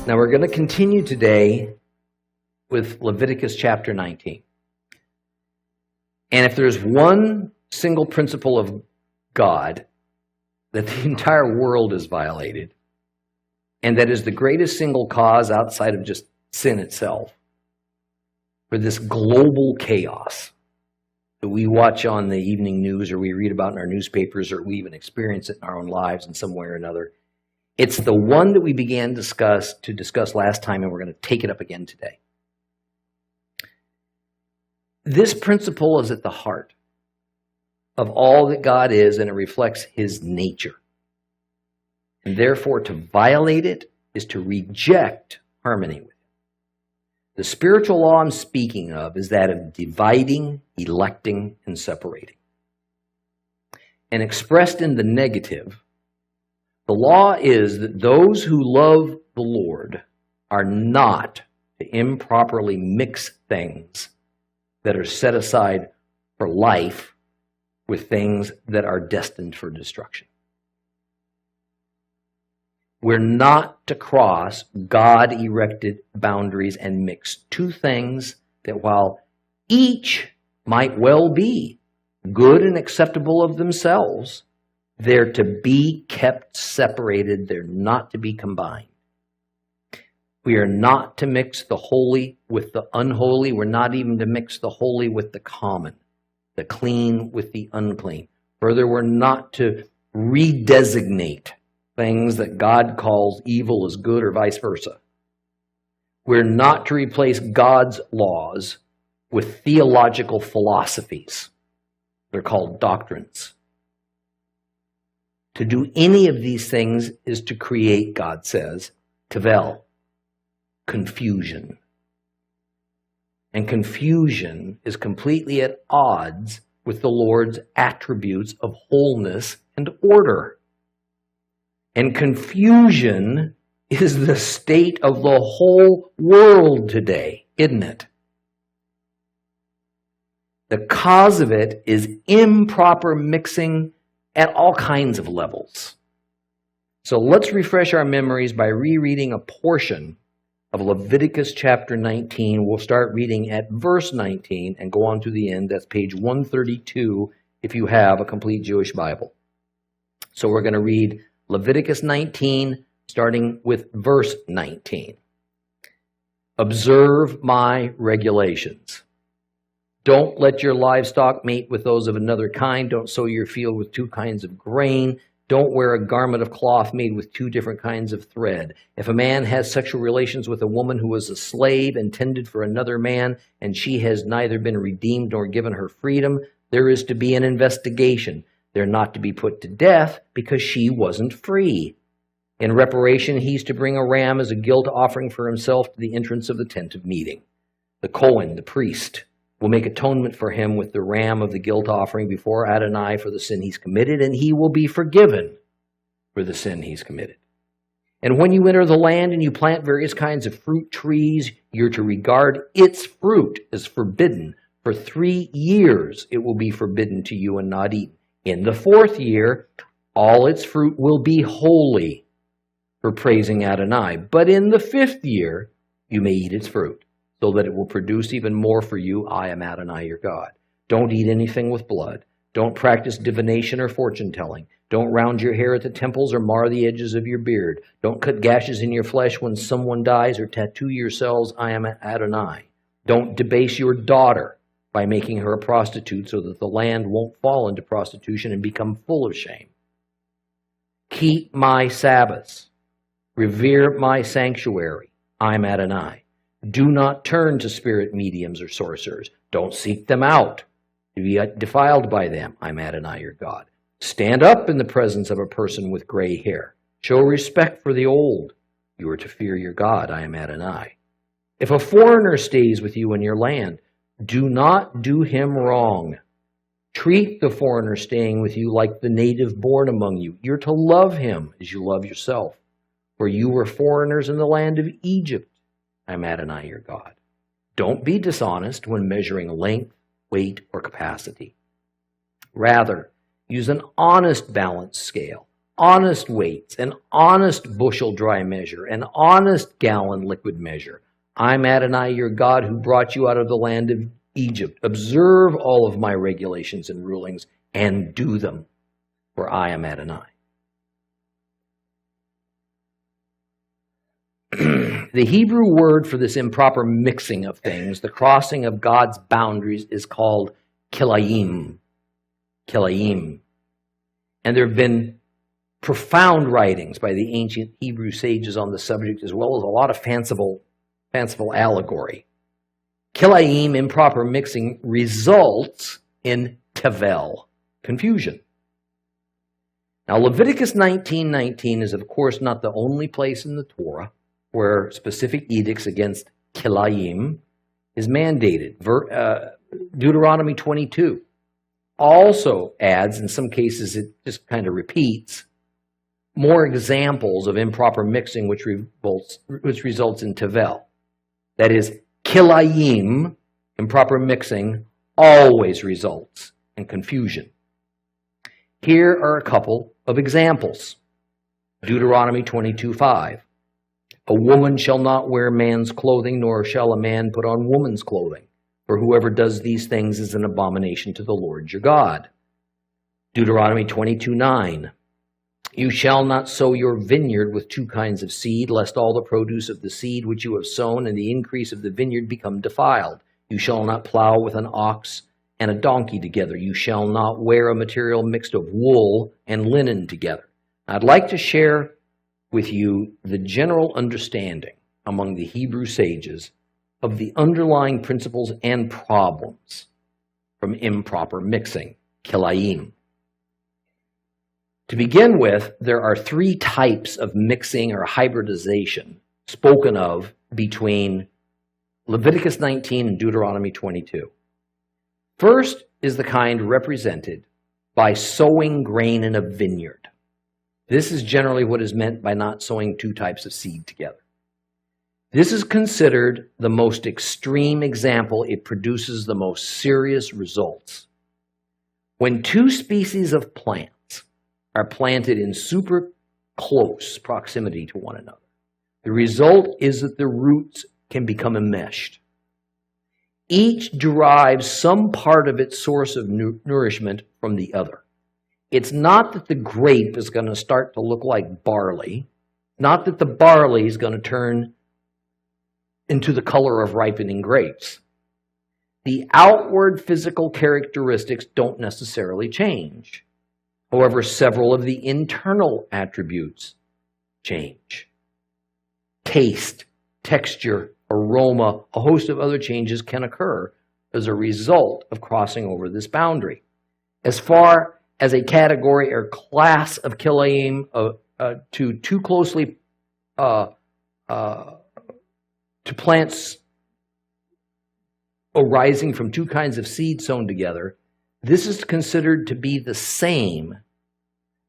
Now we're going to continue today with Leviticus chapter 19. And if there's one single principle of God that the entire world is violated, and that is the greatest single cause outside of just sin itself, for this global chaos that we watch on the evening news or we read about in our newspapers or we even experience it in our own lives in some way or another, it's the one that we began to discuss last time, and we're going to take it up again today. This principle is at the heart of all that God is, and it reflects His nature. And therefore, to violate it is to reject harmony with it. The spiritual law I'm speaking of is that of dividing, electing, and separating. And expressed in the negative, the law is that those who love the Lord are not to improperly mix things that are set aside for life with things that are destined for destruction. We're not to cross God-erected boundaries and mix two things that, while each might well be good and acceptable of themselves, they're to be kept separated. They're not to be combined. We are not to mix the holy with the unholy. We're not even to mix the holy with the common, the clean with the unclean. Further, we're not to redesignate things that God calls evil as good or vice versa. We're not to replace God's laws with theological philosophies. They're called doctrines. To do any of these things is to create, God says, tevel, confusion. And confusion is completely at odds with the Lord's attributes of wholeness and order. And confusion is the state of the whole world today, isn't it? The cause of it is improper mixing at all kinds of levels. So let's refresh our memories by rereading a portion of Leviticus chapter 19. We'll start reading at verse 19 and go on to the end. That's page 132 if you have a complete Jewish Bible. So we're going to read Leviticus 19, starting with verse 19. Observe my regulations. Don't let your livestock mate with those of another kind. Don't sow your field with two kinds of grain. Don't wear a garment of cloth made with two different kinds of thread. If a man has sexual relations with a woman who is a slave intended for another man, and she has neither been redeemed nor given her freedom, there is to be an investigation. They're not to be put to death because she wasn't free. In reparation, he's to bring a ram as a guilt offering for himself to the entrance of the tent of meeting. The Kohen, the priest, will make atonement for him with the ram of the guilt offering before Adonai for the sin he's committed, and he will be forgiven for the sin he's committed. And when you enter the land and you plant various kinds of fruit trees, you're to regard its fruit as forbidden. For 3 years it will be forbidden to you and not eaten. In the 4th year, all its fruit will be holy for praising Adonai. But in the 5th year, you may eat its fruit, so that it will produce even more for you. I am Adonai your God. Don't eat anything with blood. Don't practice divination or fortune-telling. Don't round your hair at the temples or mar the edges of your beard. Don't cut gashes in your flesh when someone dies or tattoo yourselves, I am Adonai. Don't debase your daughter by making her a prostitute so that the land won't fall into prostitution and become full of shame. Keep my Sabbaths. Revere my sanctuary. I'm Adonai. Do not turn to spirit mediums or sorcerers. Don't seek them out to be defiled by them. I'm Adonai your God. Stand up in the presence of a person with gray hair. Show respect for the old. You are to fear your God. I am Adonai. If a foreigner stays with you in your land, do not do him wrong. Treat the foreigner staying with you like the native born among you. You're to love him as you love yourself. For you were foreigners in the land of Egypt. I'm Adonai your God. Don't be dishonest when measuring length, weight, or capacity. Rather, use an honest balance scale, honest weights, an honest bushel dry measure, an honest gallon liquid measure. I'm Adonai, your God, who brought you out of the land of Egypt. Observe all of my regulations and rulings and do them, for I am Adonai. The Hebrew word for this improper mixing of things, the crossing of God's boundaries, is called kilayim. Kilayim. And there have been profound writings by the ancient Hebrew sages on the subject, as well as a lot of fanciful allegory. Kilayim, improper mixing, results in tevel, confusion. Now, Leviticus 19:19 is, of course, not the only place in the Torah where specific edicts against kilayim is mandated. Deuteronomy 22 also adds, in some cases it just kind of repeats, more examples of improper mixing which results in tevel. That is, kilayim, improper mixing, always results in confusion. Here are a couple of examples. Deuteronomy 22:5. A woman shall not wear man's clothing, nor shall a man put on woman's clothing. For whoever does these things is an abomination to the Lord your God. Deuteronomy 22:9. You shall not sow your vineyard with two kinds of seed, lest all the produce of the seed which you have sown and the increase of the vineyard become defiled. You shall not plow with an ox and a donkey together. You shall not wear a material mixed of wool and linen together. I'd like to share with you the general understanding among the Hebrew sages of the underlying principles and problems from improper mixing, kilayim. To begin with, there are three types of mixing or hybridization spoken of between Leviticus 19 and Deuteronomy 22. First is the kind represented by sowing grain in a vineyard. This is generally what is meant by not sowing two types of seed together. This is considered the most extreme example. It produces the most serious results. When two species of plants are planted in super close proximity to one another, the result is that the roots can become enmeshed. Each derives some part of its source of nourishment from the other. It's not that the grape is going to start to look like barley, not that the barley is going to turn into the color of ripening grapes. The outward physical characteristics don't necessarily change. However, several of the internal attributes change. Taste, texture, aroma, a host of other changes can occur as a result of crossing over this boundary. As far as a category or class of kilayim to too closely to plants arising from two kinds of seed sown together, this is considered to be the same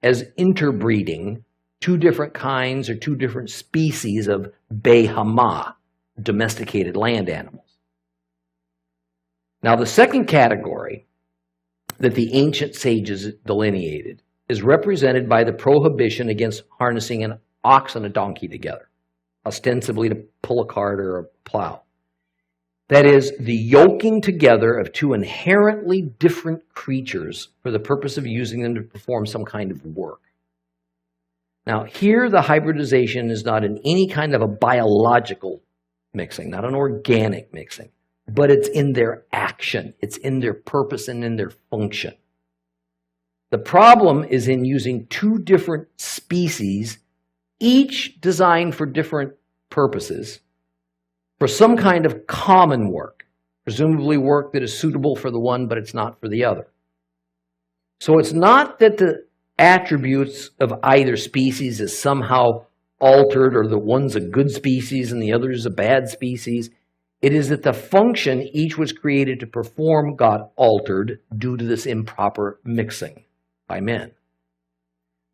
as interbreeding two different kinds or two different species of behama, domesticated land animals. Now, the second category that the ancient sages delineated is represented by the prohibition against harnessing an ox and a donkey together, ostensibly to pull a cart or a plow. That is, the yoking together of two inherently different creatures for the purpose of using them to perform some kind of work. Now, here the hybridization is not in any kind of a biological mixing, not an organic mixing, but it's in their action, it's in their purpose and in their function. The problem is in using two different species, each designed for different purposes, for some kind of common work, presumably work that is suitable for the one, but it's not for the other. So it's not that the attributes of either species is somehow altered, or the one's a good species and the other is a bad species. It is that the function each was created to perform got altered due to this improper mixing by men.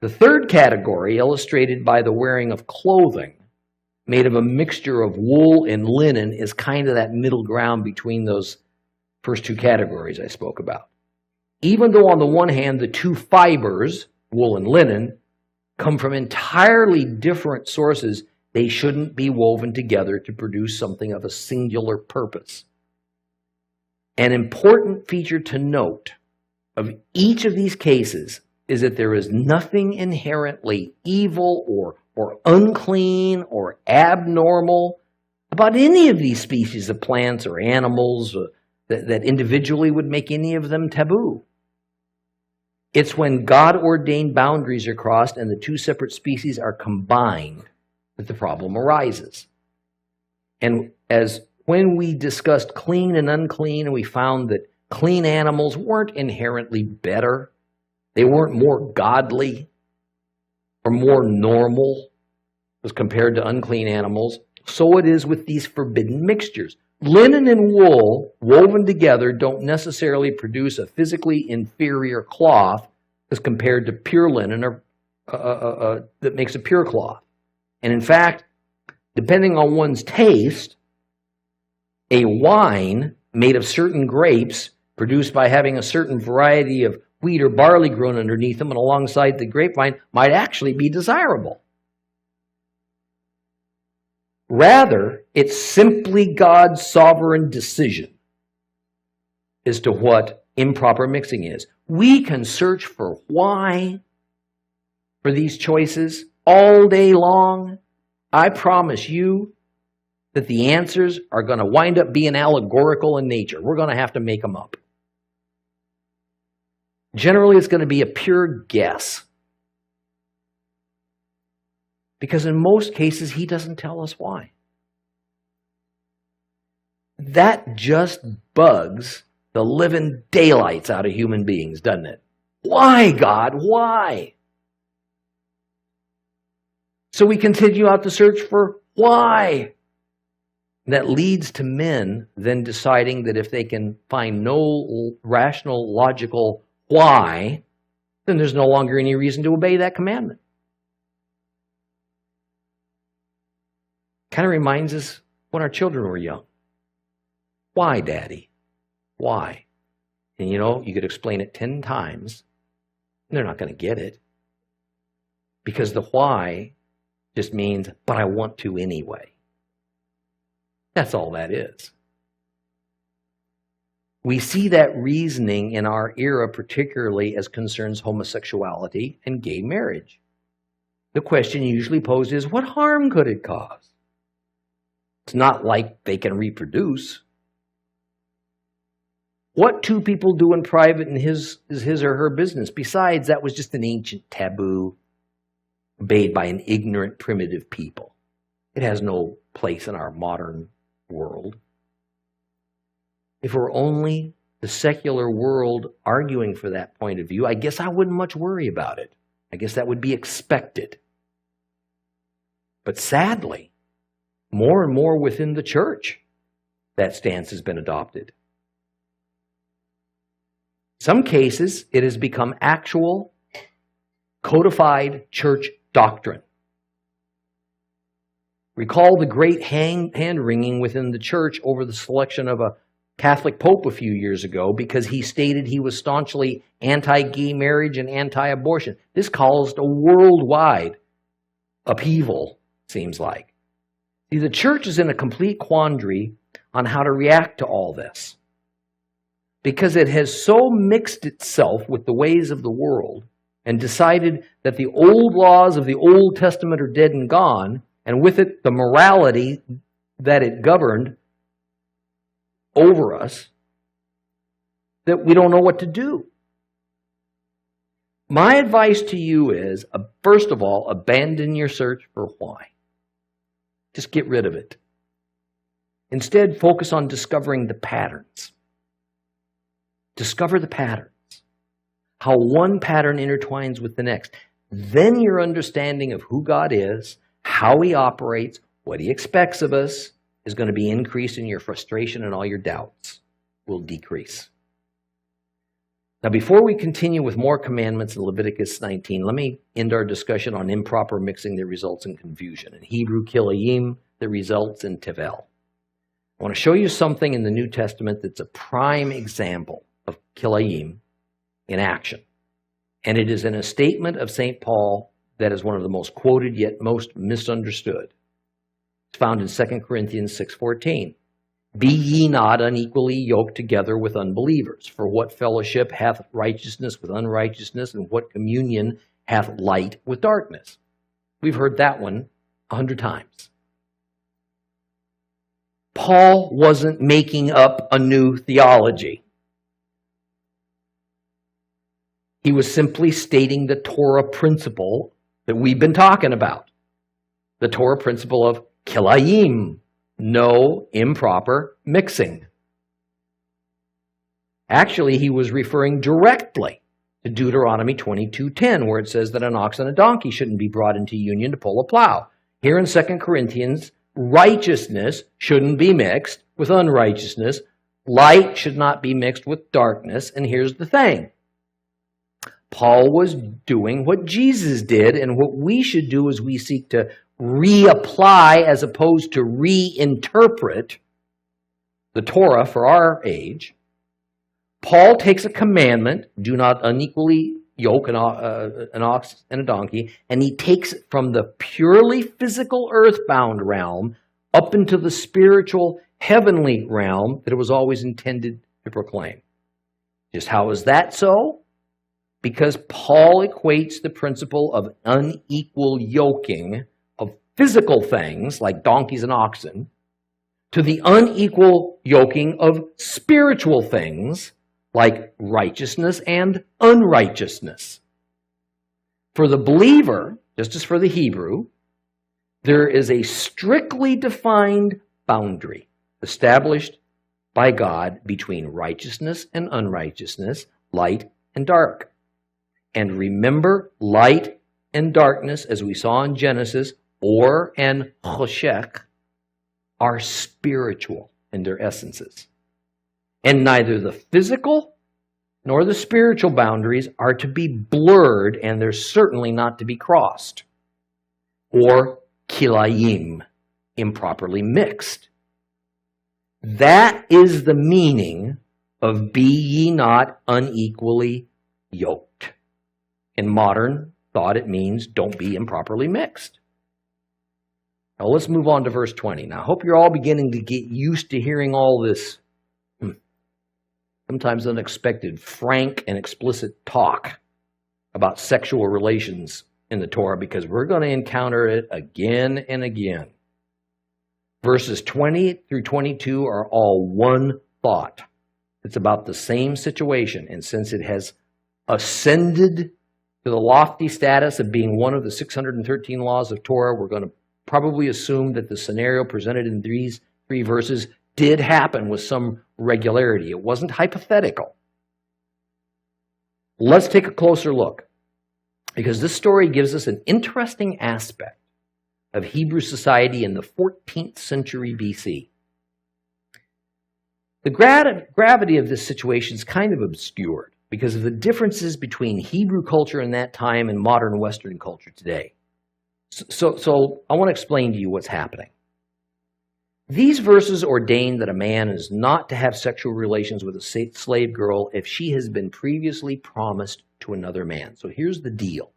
The third category, illustrated by the wearing of clothing made of a mixture of wool and linen, is kind of that middle ground between those first two categories I spoke about. Even though on the one hand, the two fibers, wool and linen, come from entirely different sources, they shouldn't be woven together to produce something of a singular purpose. An important feature to note of each of these cases is that there is nothing inherently evil or unclean or abnormal about any of these species of plants or animals that individually would make any of them taboo. It's when God-ordained boundaries are crossed and the two separate species are combined that the problem arises. And as when we discussed clean and unclean, and we found that clean animals weren't inherently better, they weren't more godly or more normal as compared to unclean animals, so it is with these forbidden mixtures. Linen and wool woven together don't necessarily produce a physically inferior cloth as compared to pure linen that makes a pure cloth. And in fact, depending on one's taste, a wine made of certain grapes produced by having a certain variety of wheat or barley grown underneath them and alongside the grapevine might actually be desirable. Rather, it's simply God's sovereign decision as to what improper mixing is. We can search for why for these choices all day long. I promise you that the answers are going to wind up being allegorical in nature. We're going to have to make them up. Generally, it's going to be a pure guess. Because in most cases, he doesn't tell us why. That just bugs the living daylights out of human beings, doesn't it? Why, God? Why? So we continue out the search for why. That leads to men then deciding that if they can find no rational, logical why, then there's no longer any reason to obey that commandment. Kind of reminds us when our children were young. Why, Daddy? Why? And you could explain it 10 times, and they're not going to get it. Because the why just means, but I want to anyway. That's all that is. We see that reasoning in our era, particularly as concerns homosexuality and gay marriage. The question usually posed is, what harm could it cause? It's not like they can reproduce. What two people do in private is his or her business. Besides, that was just an ancient taboo obeyed by an ignorant, primitive people. It has no place in our modern world. If it were only the secular world arguing for that point of view, I guess I wouldn't much worry about it. I guess that would be expected. But sadly, more and more within the church, that stance has been adopted. Some cases, it has become actual, codified church doctrine. Recall the great hand-wringing within the church over the selection of a Catholic pope a few years ago because he stated he was staunchly anti-gay marriage and anti-abortion. This caused a worldwide upheaval, seems like. See, the church is in a complete quandary on how to react to all this because it has so mixed itself with the ways of the world and decided that the old laws of the Old Testament are dead and gone, and with it the morality that it governed over us, that we don't know what to do. My advice to you is, first of all, abandon your search for why. Just get rid of it. Instead, focus on discovering the patterns. Discover the patterns. How one pattern intertwines with the next. Then your understanding of who God is, how He operates, what He expects of us is going to be increased, and your frustration and all your doubts will decrease. Now, before we continue with more commandments in Leviticus 19, let me end our discussion on improper mixing that results in confusion. In Hebrew, kilayim, that results in tevel. I want to show you something in the New Testament that's a prime example of kilayim in action. And it is in a statement of St. Paul that is one of the most quoted yet most misunderstood. It's found in 2 Corinthians 6:14. Be ye not unequally yoked together with unbelievers. For what fellowship hath righteousness with unrighteousness, and what communion hath light with darkness? We've heard that one 100 times. Paul wasn't making up a new theology. He was simply stating the Torah principle that we've been talking about. The Torah principle of kilayim, no improper mixing. Actually, he was referring directly to Deuteronomy 22:10, where it says that an ox and a donkey shouldn't be brought into union to pull a plow. Here in 2 Corinthians, righteousness shouldn't be mixed with unrighteousness. Light should not be mixed with darkness. And here's the thing. Paul was doing what Jesus did, and what we should do is we seek to reapply as opposed to reinterpret the Torah for our age. Paul takes a commandment, do not unequally yoke an ox and a donkey, and he takes it from the purely physical earthbound realm up into the spiritual heavenly realm that it was always intended to proclaim. Just how is that so? Because Paul equates the principle of unequal yoking of physical things like donkeys and oxen to the unequal yoking of spiritual things like righteousness and unrighteousness. For the believer, just as for the Hebrew, there is a strictly defined boundary established by God between righteousness and unrighteousness, light and dark. And remember, light and darkness, as we saw in Genesis, or and choshech, are spiritual in their essences. And neither the physical nor the spiritual boundaries are to be blurred, and they're certainly not to be crossed. Or kilayim, improperly mixed. That is the meaning of be ye not unequally yoked. In modern thought, it means don't be improperly mixed. Now let's move on to verse 20. Now I hope you're all beginning to get used to hearing all this sometimes unexpected, frank and explicit talk about sexual relations in the Torah, because we're going to encounter it again and again. Verses 20 through 22 are all one thought. It's about the same situation, and since it has ascended to the lofty status of being one of the 613 laws of Torah, we're going to probably assume that the scenario presented in these 3 verses did happen with some regularity. It wasn't hypothetical. Let's take a closer look, because this story gives us an interesting aspect of Hebrew society in the 14th century BC. The gravity of this situation is kind of obscured because of the differences between Hebrew culture in that time and modern Western culture today. So I want to explain to you what's happening. These verses ordain that a man is not to have sexual relations with a slave girl if she has been previously promised to another man. So here's the deal.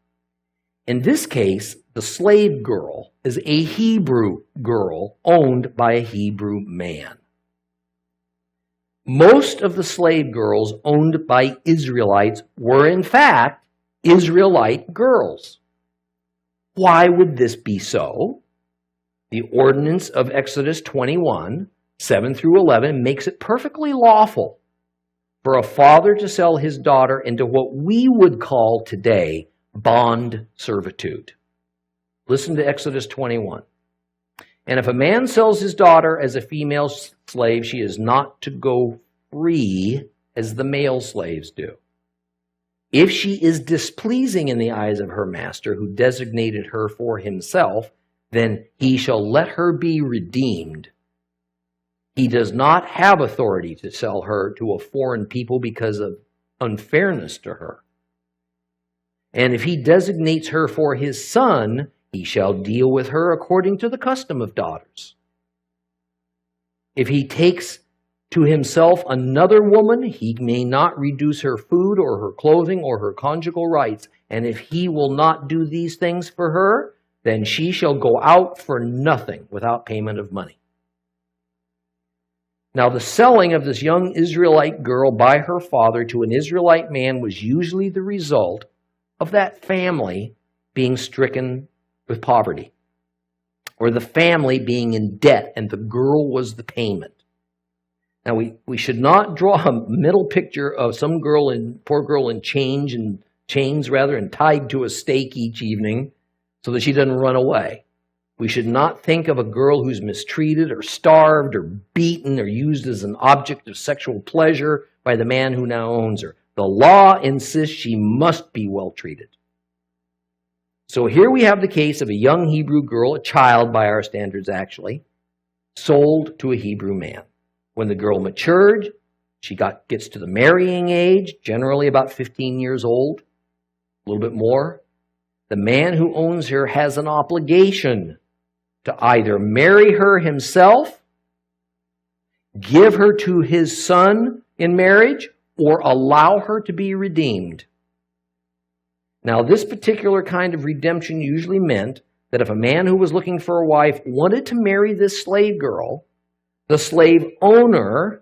In this case, the slave girl is a Hebrew girl owned by a Hebrew man. Most of the slave girls owned by Israelites were, in fact, Israelite girls. Why would this be so? The ordinance of Exodus 21, 7 through 11, makes it perfectly lawful for a father to sell his daughter into what we would call today bond servitude. Listen to Exodus 21. And if a man sells his daughter as a female slave, she is not to go free as the male slaves do. If she is displeasing in the eyes of her master, who designated her for himself, then he shall let her be redeemed. He does not have authority to sell her to a foreign people because of unfairness to her. And if he designates her for his son, he shall deal with her according to the custom of daughters. If he takes to himself another woman, he may not reduce her food or her clothing or her conjugal rights. and if he will not do these things for her, then she shall go out for nothing without payment of money. Now, the selling of this young Israelite girl by her father to an Israelite man was usually the result of that family being stricken with poverty, or the family being in debt and the girl was the payment. Now, we should not draw a mental picture of some poor girl in chains and tied to a stake each evening so that she doesn't run away. We should not think of a girl who's mistreated or starved or beaten or used as an object of sexual pleasure by the man who now owns her. The law insists she must be well treated. So here we have the case of a young Hebrew girl, a child by our standards actually, sold to a Hebrew man. When the girl matured, she gets to the marrying age, generally about 15 years old, a little bit more. The man who owns her has an obligation to either marry her himself, give her to his son in marriage, or allow her to be redeemed. Now, this particular kind of redemption usually meant that if a man who was looking for a wife wanted to marry this slave girl, the slave owner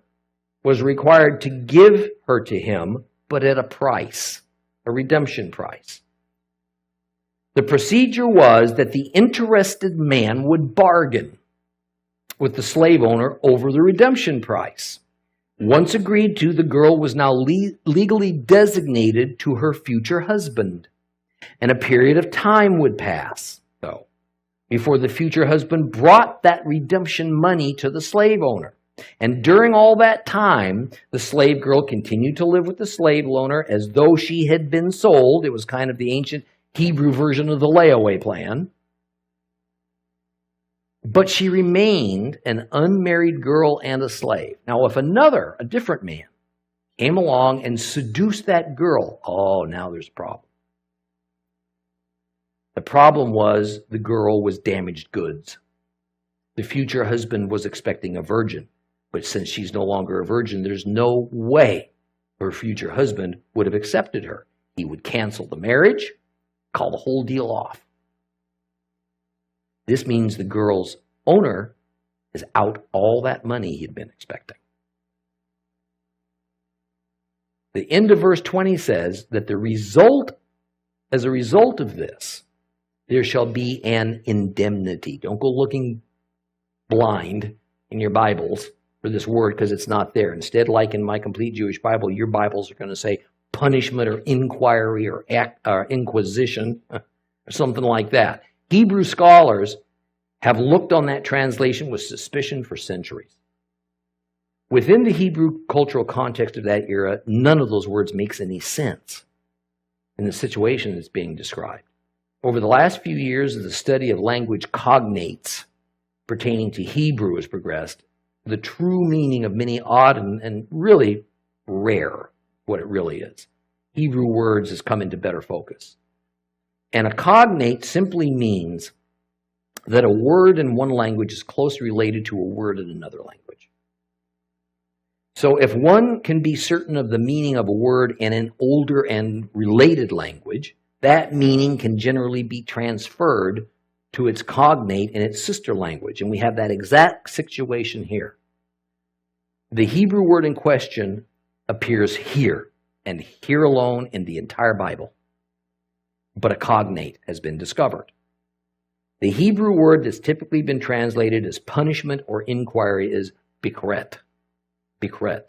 was required to give her to him, but at a price, a redemption price. The procedure was that the interested man would bargain with the slave owner over the redemption price. Once agreed to, the girl was now legally designated to her future husband, and a period of time would pass, though, before the future husband brought that redemption money to the slave owner. And during all that time, the slave girl continued to live with the slave owner as though she had been sold. It was kind of the ancient Hebrew version of the layaway plan. But she remained an unmarried girl and a slave. Now, if a different man, came along and seduced that girl, now there's a problem. The problem was the girl was damaged goods. The future husband was expecting a virgin, but since she's no longer a virgin, there's no way her future husband would have accepted her. He would cancel the marriage, call the whole deal off. This means the girl's owner is out all that money he'd been expecting. The end of verse 20 says that as a result of this, there shall be an indemnity. Don't go looking blind in your Bibles for this word because it's not there. Instead, like in my complete Jewish Bible, your Bibles are going to say punishment or inquiry or inquisition or something like that. Hebrew scholars have looked on that translation with suspicion for centuries. Within the Hebrew cultural context of that era, none of those words makes any sense in the situation that's being described. Over the last few years, as the study of language cognates pertaining to Hebrew has progressed, the true meaning of many odd and really rare, what it really is, Hebrew words has come into better focus. And a cognate simply means that a word in one language is closely related to a word in another language. So if one can be certain of the meaning of a word in an older and related language, that meaning can generally be transferred to its cognate in its sister language. And we have that exact situation here. The Hebrew word in question appears here, and here alone in the entire Bible. But a cognate has been discovered. The Hebrew word that's typically been translated as punishment or inquiry is bikret. Bikret.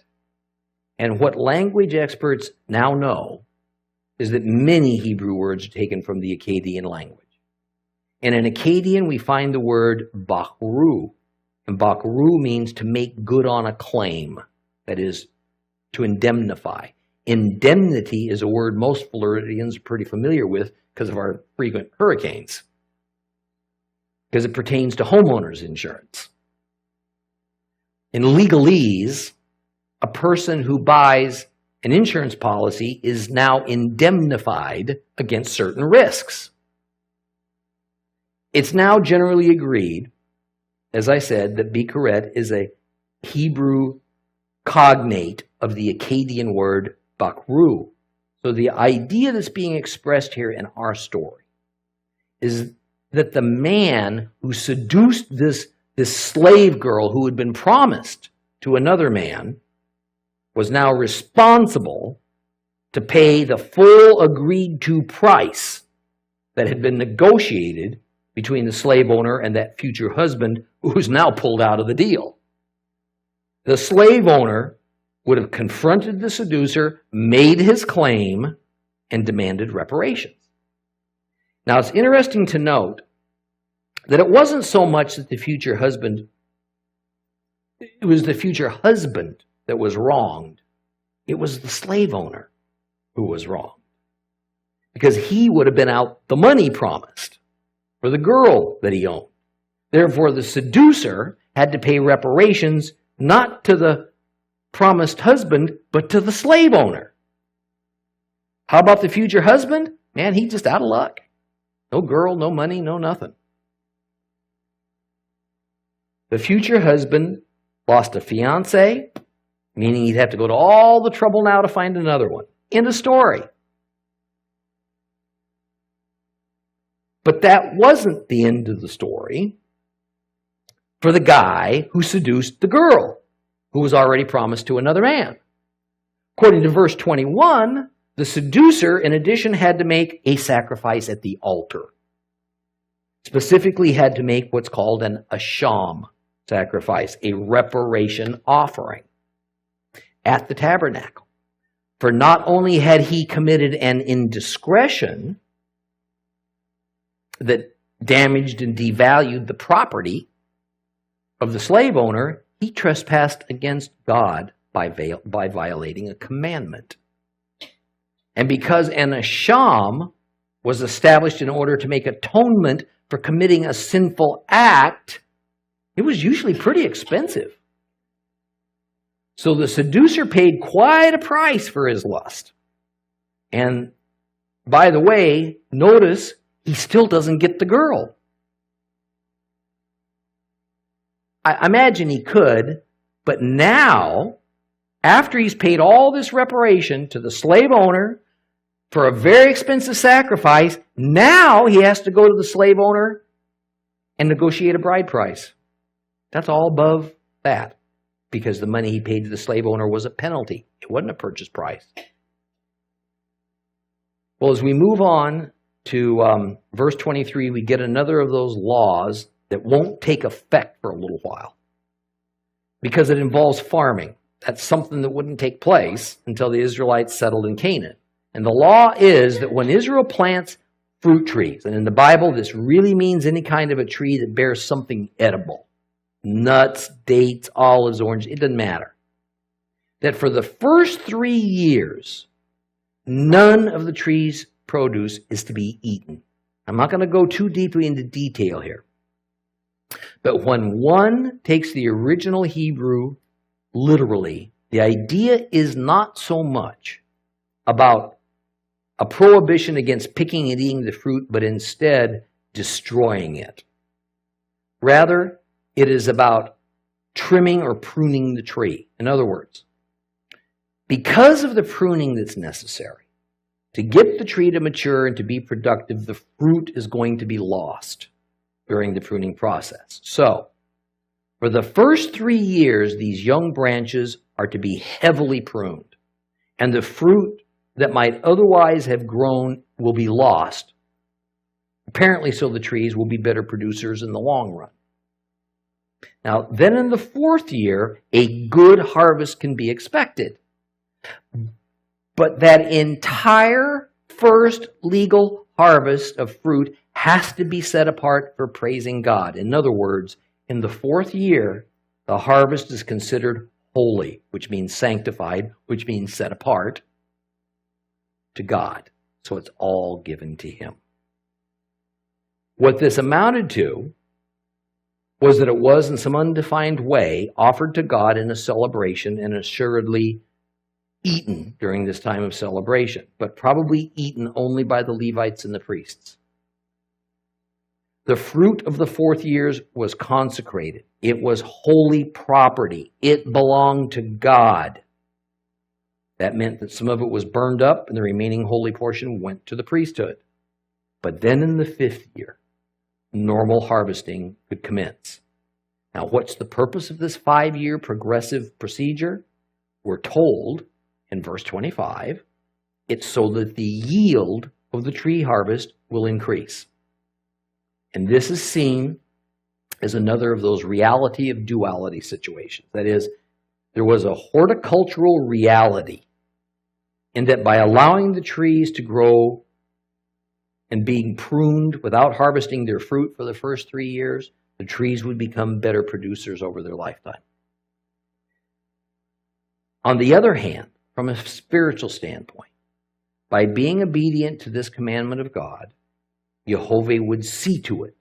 And what language experts now know is that many Hebrew words are taken from the Akkadian language. And in Akkadian, we find the word bakru. And bakru means to make good on a claim. That is, to indemnify. Indemnity is a word most Floridians are pretty familiar with because of our frequent hurricanes. Because it pertains to homeowners insurance. In legalese, a person who buys an insurance policy is now indemnified against certain risks. It's now generally agreed, as I said, that bikret is a Hebrew cognate of the Akkadian word bakru. So the idea that's being expressed here in our story is that the man who seduced this slave girl who had been promised to another man was now responsible to pay the full agreed-to price that had been negotiated between the slave owner and that future husband who was now pulled out of the deal. The slave owner would have confronted the seducer, made his claim, and demanded reparations. Now, it's interesting to note that it wasn't so much that it was the future husband that was wronged. It was the slave owner who was wronged, because he would have been out the money promised for the girl that he owned. Therefore, the seducer had to pay reparations not to the promised husband, but to the slave owner. How about the future husband? Man, he's just out of luck. No girl, no money, no nothing. The future husband lost a fiancée, meaning he'd have to go to all the trouble now to find another one. End of story. But that wasn't the end of the story for the guy who seduced the girl, who was already promised to another man. According to verse 21, the seducer, in addition, had to make a sacrifice at the altar. Specifically, had to make what's called an Asham Sacrifice, a reparation offering, at the tabernacle. For not only had he committed an indiscretion that damaged and devalued the property of the slave owner, he trespassed against God by violating a commandment. And because an asham was established in order to make atonement for committing a sinful act, it was usually pretty expensive. So the seducer paid quite a price for his lust. And by the way, notice he still doesn't get the girl. I imagine he could, but now, after he's paid all this reparation to the slave owner for a very expensive sacrifice, now he has to go to the slave owner and negotiate a bride price. That's all above that, because the money he paid to the slave owner was a penalty. It wasn't a purchase price. Well, as we move on to verse 23, we get another of those laws that won't take effect for a little while, because it involves farming. That's something that wouldn't take place until the Israelites settled in Canaan. And the law is that when Israel plants fruit trees, and in the Bible this really means any kind of a tree that bears something edible, nuts, dates, olives, oranges, it doesn't matter, that for the first 3 years, none of the tree's produce is to be eaten. I'm not going to go too deeply into detail here. But when one takes the original Hebrew literally, the idea is not so much about a prohibition against picking and eating the fruit, but instead destroying it. Rather, it is about trimming or pruning the tree. In other words, because of the pruning that's necessary to get the tree to mature and to be productive, the fruit is going to be lost during the pruning process. So, for the first 3 years, these young branches are to be heavily pruned, and the fruit that might otherwise have grown will be lost, apparently so the trees will be better producers in the long run. Now, then in the 4th year, a good harvest can be expected. But that entire first legal harvest of fruit has to be set apart for praising God. In other words, in the 4th year, the harvest is considered holy, which means sanctified, which means set apart to God. So it's all given to Him. What this amounted to was that it was in some undefined way offered to God in a celebration and assuredly eaten during this time of celebration, but probably eaten only by the Levites and the priests. The fruit of the 4th years was consecrated. It was holy property. It belonged to God. That meant that some of it was burned up and the remaining holy portion went to the priesthood. But then in the 5th year, normal harvesting could commence. Now, what's the purpose of this 5-year progressive procedure? We're told in verse 25, it's so that the yield of the tree harvest will increase. And this is seen as another of those reality of duality situations. That is, there was a horticultural reality in that by allowing the trees to grow and being pruned without harvesting their fruit for the first 3 years, the trees would become better producers over their lifetime. On the other hand, from a spiritual standpoint, by being obedient to this commandment of God, Jehovah would see to it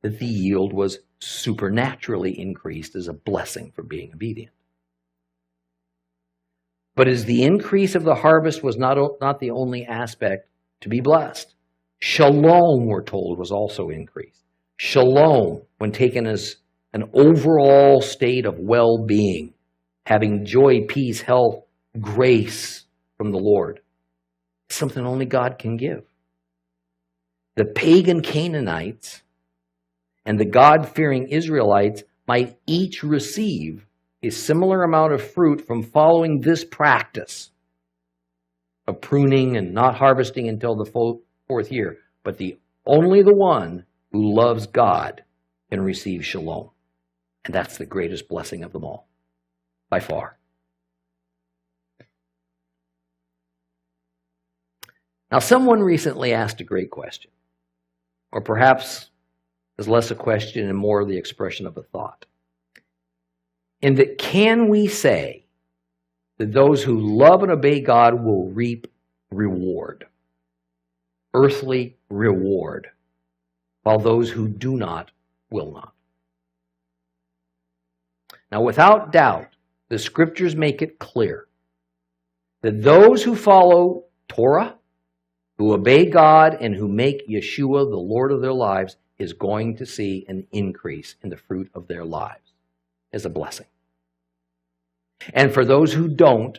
that the yield was supernaturally increased as a blessing for being obedient. But as the increase of the harvest was not the only aspect to be blessed, shalom, we're told, was also increased. Shalom, when taken as an overall state of well-being, having joy, peace, health, grace from the Lord, is something only God can give. The pagan Canaanites and the God-fearing Israelites might each receive a similar amount of fruit from following this practice of pruning and not harvesting until the 4th year. But only the one who loves God can receive shalom. And that's the greatest blessing of them all, by far. Now, someone recently asked a great question, or perhaps is less a question and more the expression of a thought. In that, can we say that those who love and obey God will reap reward, earthly reward, while those who do not will not? Now, without doubt, the scriptures make it clear that those who follow Torah, who obey God, and who make Yeshua the Lord of their lives is going to see an increase in the fruit of their lives as a blessing. And for those who don't,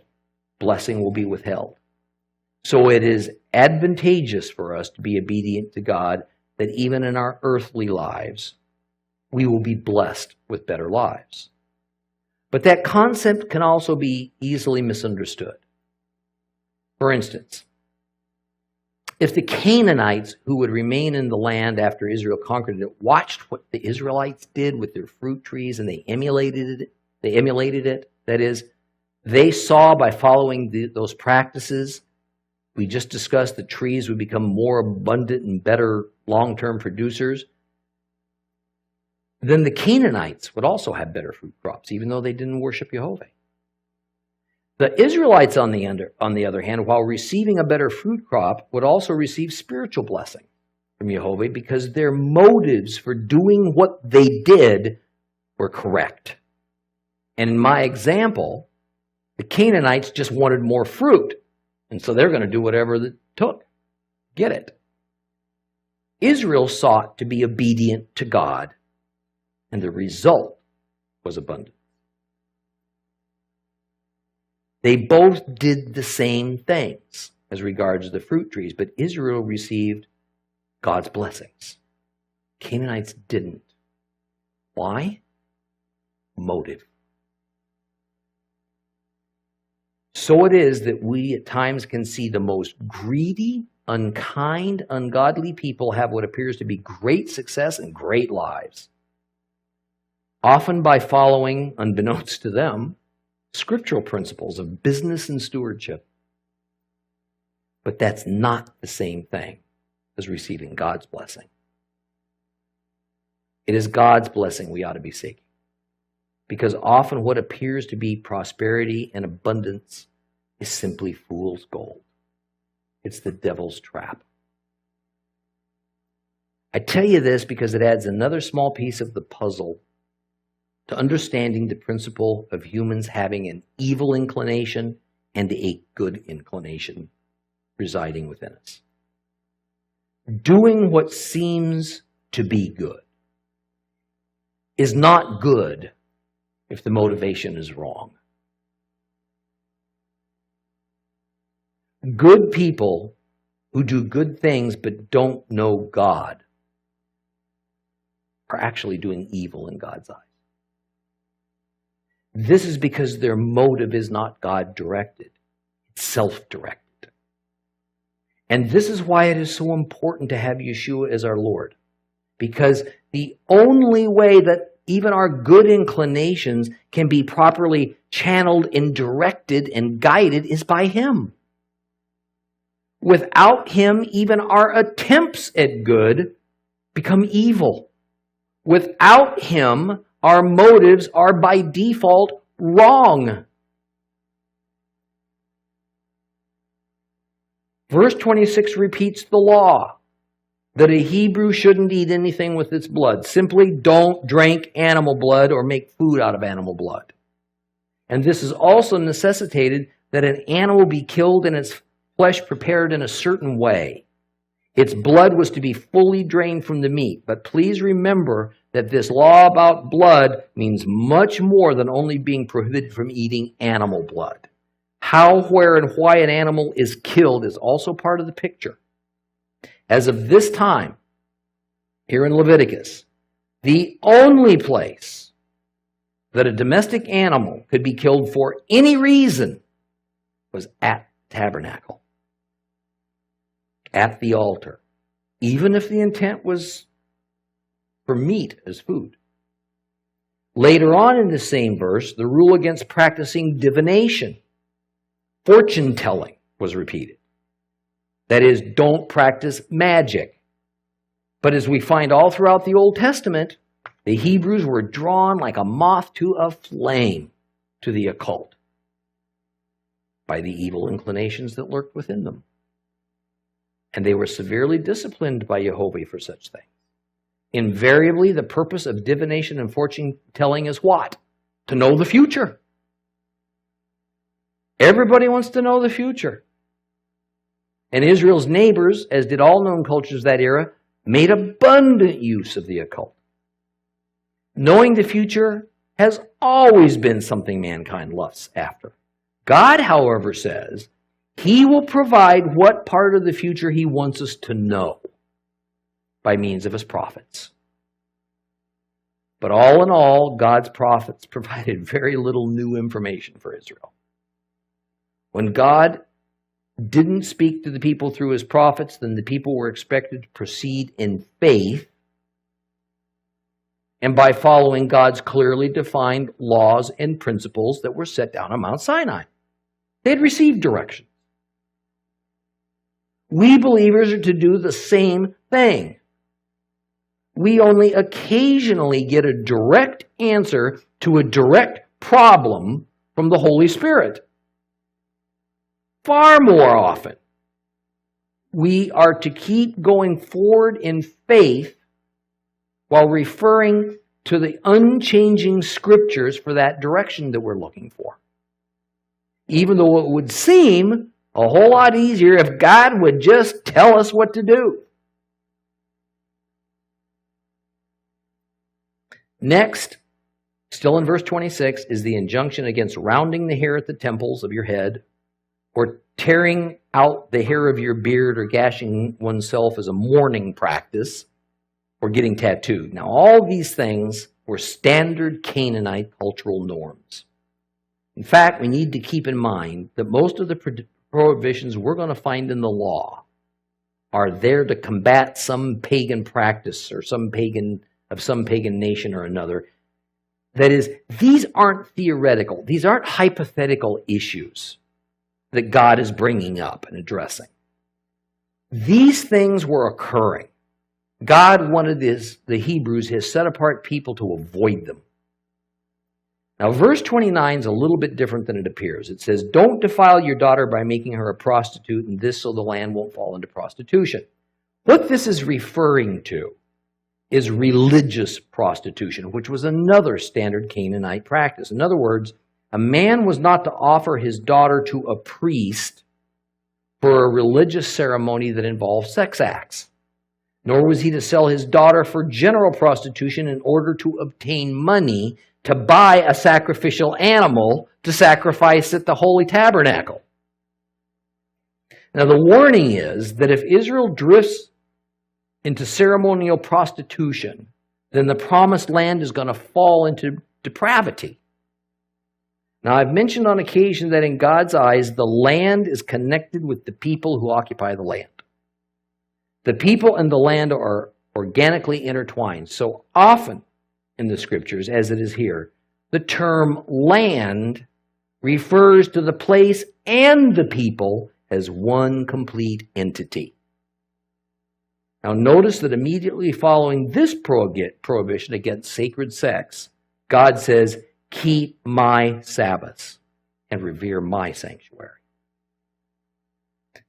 blessing will be withheld. So it is advantageous for us to be obedient to God, that even in our earthly lives, we will be blessed with better lives. But that concept can also be easily misunderstood. For instance, if the Canaanites who would remain in the land after Israel conquered it watched what the Israelites did with their fruit trees and they emulated it, that is, they saw by following those practices, we just discussed, the trees would become more abundant and better long-term producers, then the Canaanites would also have better fruit crops, even though they didn't worship Jehovah. The Israelites, on the other hand, while receiving a better fruit crop, would also receive spiritual blessing from Jehovah because their motives for doing what they did were correct. And in my example, the Canaanites just wanted more fruit, and so they're going to do whatever it took. Get it? Israel sought to be obedient to God, and the result was abundant. They both did the same things as regards the fruit trees, but Israel received God's blessings. Canaanites didn't. Why? Motive. So it is that we at times can see the most greedy, unkind, ungodly people have what appears to be great success and great lives, often by following, unbeknownst to them, scriptural principles of business and stewardship. But that's not the same thing as receiving God's blessing. It is God's blessing we ought to be seeking, because often what appears to be prosperity and abundance is simply fool's gold. It's the devil's trap. I tell you this because it adds another small piece of the puzzle to understanding the principle of humans having an evil inclination and a good inclination residing within us. Doing what seems to be good is not good if the motivation is wrong. Good people who do good things but don't know God are actually doing evil in God's eyes. This is because their motive is not God-directed. It's self-directed. And this is why it is so important to have Yeshua as our Lord. Because the only way that even our good inclinations can be properly channeled and directed and guided is by Him. Without Him, even our attempts at good become evil. Without Him, our motives are by default wrong. Verse 26 repeats the law that a Hebrew shouldn't eat anything with its blood. Simply don't drink animal blood or make food out of animal blood. And this is also necessitated that an animal be killed and its flesh prepared in a certain way. Its blood was to be fully drained from the meat. But please remember that this law about blood means much more than only being prohibited from eating animal blood. How, where, and why an animal is killed is also part of the picture. As of this time, here in Leviticus, the only place that a domestic animal could be killed for any reason was at the tabernacle, at the altar, even if the intent was for meat as food. Later on in the same verse, the rule against practicing divination, fortune telling, was repeated. That is, don't practice magic. But as we find all throughout the Old Testament, the Hebrews were drawn like a moth to a flame to the occult by the evil inclinations that lurked within them. And they were severely disciplined by Jehovah for such things. Invariably, the purpose of divination and fortune telling is what? To know the future. Everybody wants to know the future. And Israel's neighbors, as did all known cultures of that era, made abundant use of the occult. Knowing the future has always been something mankind lusts after. God, however, says He will provide what part of the future He wants us to know by means of His prophets. But all in all, God's prophets provided very little new information for Israel. When God didn't speak to the people through His prophets, then the people were expected to proceed in faith and by following God's clearly defined laws and principles that were set down on Mount Sinai. They had received direction. We believers are to do the same thing. We only occasionally get a direct answer to a direct problem from the Holy Spirit. Far more often, we are to keep going forward in faith while referring to the unchanging scriptures for that direction that we're looking for. Even though it would seem a whole lot easier if God would just tell us what to do. Next, still in verse 26, is the injunction against rounding the hair at the temples of your head, or tearing out the hair of your beard, or gashing oneself as a mourning practice, or getting tattooed. Now, all these things were standard Canaanite cultural norms. In fact, we need to keep in mind that most of the prohibitions we're going to find in the law are there to combat some pagan practice or some pagan nation or another. That is, these aren't theoretical. These aren't hypothetical issues that God is bringing up and addressing. These things were occurring. God wanted the Hebrews, His set-apart people, to avoid them. Now, verse 29 is a little bit different than it appears. It says, don't defile your daughter by making her a prostitute, and this so the land won't fall into prostitution. What this is referring to is religious prostitution, which was another standard Canaanite practice. In other words, a man was not to offer his daughter to a priest for a religious ceremony that involved sex acts, nor was he to sell his daughter for general prostitution in order to obtain money to buy a sacrificial animal to sacrifice at the Holy Tabernacle. Now, the warning is that if Israel drifts into ceremonial prostitution, then the promised land is going to fall into depravity. Now, I've mentioned on occasion that in God's eyes, the land is connected with the people who occupy the land. The people and the land are organically intertwined. So often in the scriptures, as it is here, the term land refers to the place and the people as one complete entity. Now notice that immediately following this prohibition against sacred sex, God says, keep my Sabbaths and revere my sanctuary.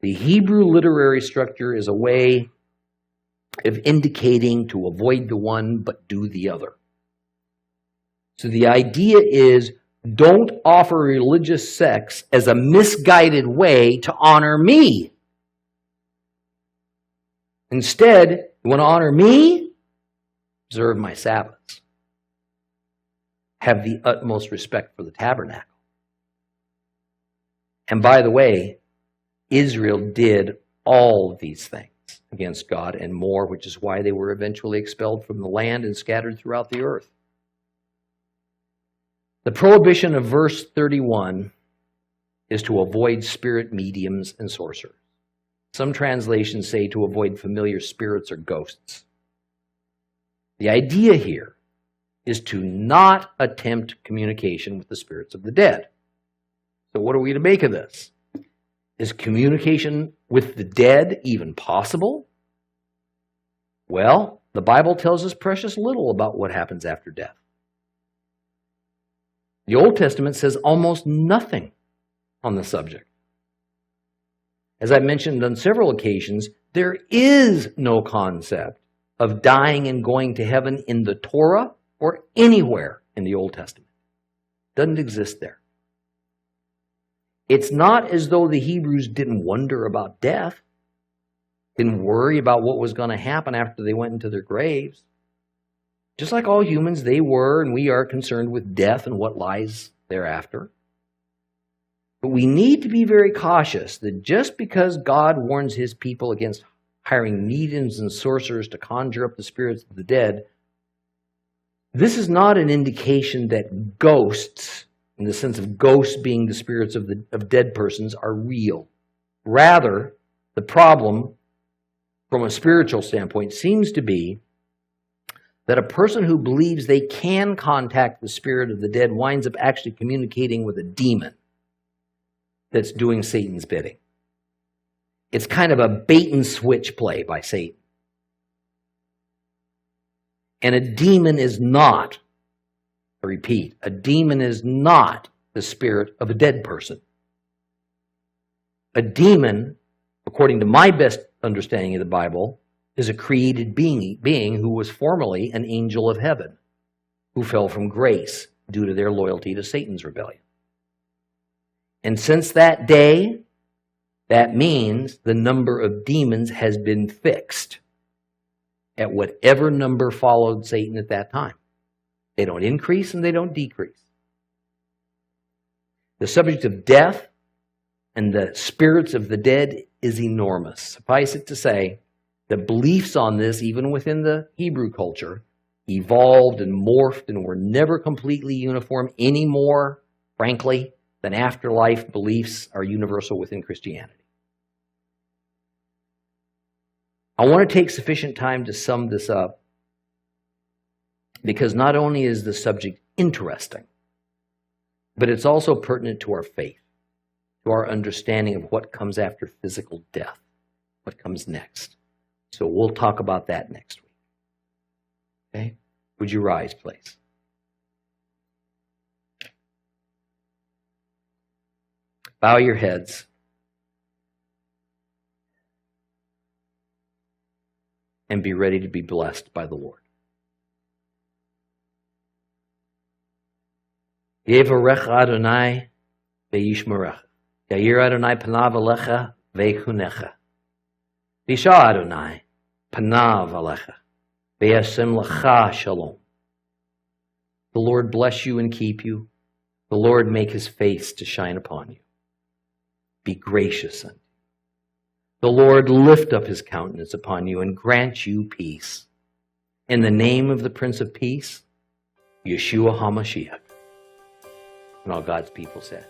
The Hebrew literary structure is a way of indicating to avoid the one but do the other. So the idea is, don't offer religious sex as a misguided way to honor me. Instead, you want to honor me? Observe my Sabbaths. Have the utmost respect for the tabernacle. And by the way, Israel did all of these things against God and more, which is why they were eventually expelled from the land and scattered throughout the earth. The prohibition of verse 31 is to avoid spirit mediums and sorcerers. Some translations say to avoid familiar spirits or ghosts. The idea here is to not attempt communication with the spirits of the dead. So what are we to make of this? Is communication with the dead even possible? Well, the Bible tells us precious little about what happens after death. The Old Testament says almost nothing on the subject. As I mentioned on several occasions, there is no concept of dying and going to heaven in the Torah or anywhere in the Old Testament. It doesn't exist there. It's not as though the Hebrews didn't wonder about death, didn't worry about what was going to happen after they went into their graves. Just like all humans, they were and we are concerned with death and what lies thereafter. But we need to be very cautious that just because God warns his people against hiring mediums and sorcerers to conjure up the spirits of the dead, this is not an indication that ghosts, in the sense of ghosts being the spirits of dead persons, are real. Rather, the problem from a spiritual standpoint seems to be that a person who believes they can contact the spirit of the dead winds up actually communicating with a demon that's doing Satan's bidding. It's kind of a bait and switch play by Satan. And a demon is not, I repeat, a demon is not the spirit of a dead person. A demon, according to my best understanding of the Bible, is a created being who was formerly an angel of heaven, who fell from grace due to their loyalty to Satan's rebellion. And since that day, that means the number of demons has been fixed at whatever number followed Satan at that time. They don't increase and they don't decrease. The subject of death and the spirits of the dead is enormous. Suffice it to say, the beliefs on this, even within the Hebrew culture, evolved and morphed and were never completely uniform any more, frankly, than afterlife beliefs are universal within Christianity. I want to take sufficient time to sum this up because not only is the subject interesting, but it's also pertinent to our faith, to our understanding of what comes after physical death, what comes next. So we'll talk about that next week. Okay? Would you rise, please? Bow your heads. And be ready to be blessed by the Lord. Yevarecha Adonai ve'yishmerecha. Yair Adonai panav alecha ve'chunecha. Visha Adonai panav alecha ve'yasem lecha shalom. The Lord bless you and keep you. The Lord make his face to shine upon you. Be gracious unto you The Lord lift up his countenance upon you and grant you peace. In the name of the Prince of Peace, Yeshua HaMashiach. And all God's people said.